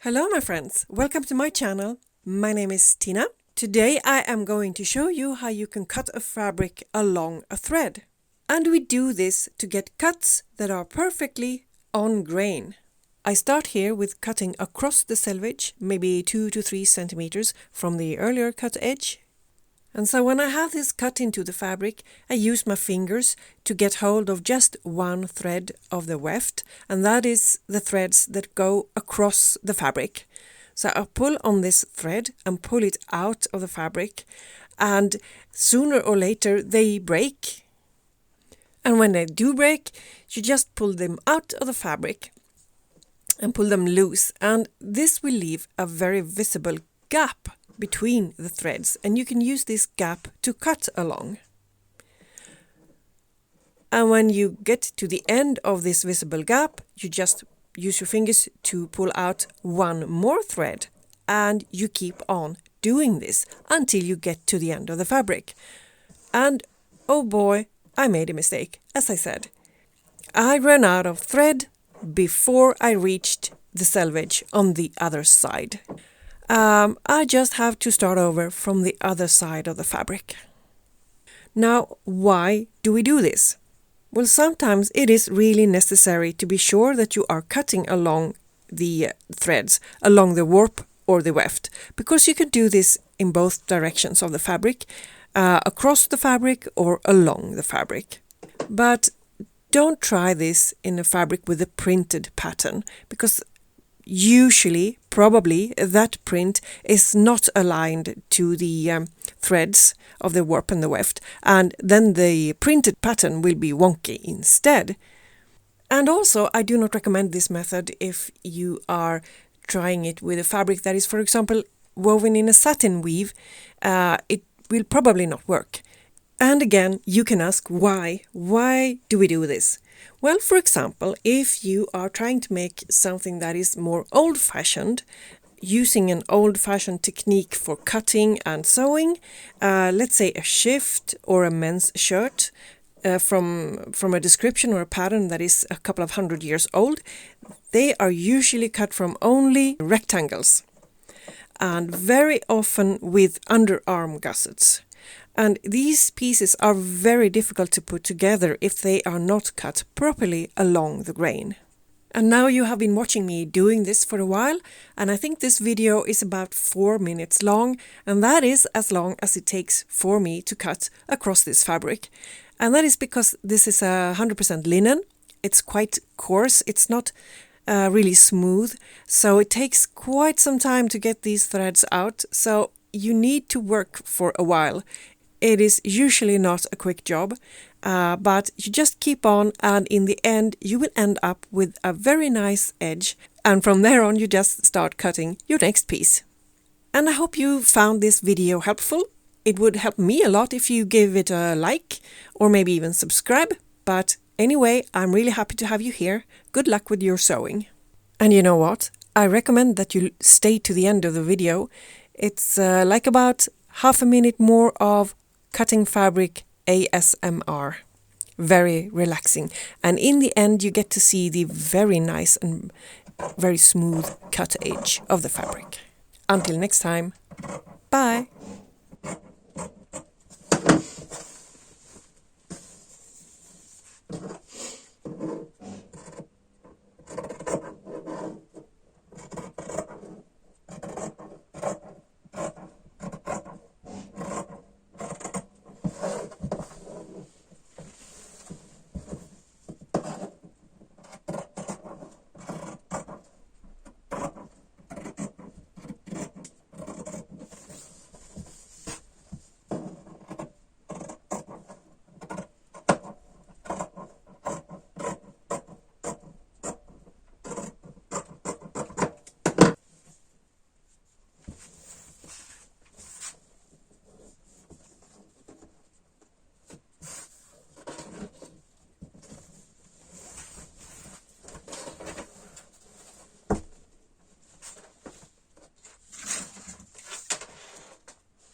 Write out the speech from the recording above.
Hello my friends, welcome to my channel. My name is Tina. Today I am going to show you how you can cut a fabric along a thread. And we do this to get cuts that are perfectly on grain. I start here with cutting across the selvage, maybe 2 to 3 centimeters from the earlier cut edge. And so when I have this cut into the fabric, I use my fingers to get hold of just one thread of the weft, and that is the threads that go across the fabric. So I pull on this thread and pull it out of the fabric, and sooner or later they break. And when they do break, you just pull them out of the fabric and pull them loose, and this will leave a very visible gap between the threads, and you can use this gap to cut along. And when you get to the end of this visible gap, you just use your fingers to pull out one more thread, and you keep on doing this until you get to the end of the fabric. And oh boy, I made a mistake. As I said, I ran out of thread before I reached the selvage on the other side. I just have to start over from the other side of the fabric. Now, why do we do this? Well, sometimes it is really necessary to be sure that you are cutting along the threads, along the warp or the weft, because you can do this in both directions of the fabric, across the fabric or along the fabric. But don't try this in a fabric with a printed pattern, because usually, probably, that print is not aligned to the threads of the warp and the weft, and then the printed pattern will be wonky instead. And also, I do not recommend this method if you are trying it with a fabric that is, for example, woven in a satin weave. It will probably not work. And again, you can ask why. Why do we do this? Well, for example, if you are trying to make something that is more old-fashioned, using an old-fashioned technique for cutting and sewing, let's say a shift or a men's shirt, from a description or a pattern that is a couple of 100 years old, they are usually cut from only rectangles, and very often with underarm gussets. And these pieces are very difficult to put together if they are not cut properly along the grain. And now you have been watching me doing this for a while, and I think this video is about 4 minutes long, and that is as long as it takes for me to cut across this fabric. And that is because this is 100% linen. It's quite coarse, it's not really smooth, so it takes quite some time to get these threads out, so you need to work for a while. It is usually not a quick job, but you just keep on, and in the end you will end up with a very nice edge, and from there on you just start cutting your next piece. And I hope you found this video helpful. It would help me a lot if you give it a like or maybe even subscribe, but anyway, I'm really happy to have you here. Good luck with your sewing. And you know what? I recommend that you stay to the end of the video. It's like about half a minute more of cutting fabric ASMR. Very relaxing. And in the end you get to see the very nice and very smooth cut edge of the fabric. Until next time, bye!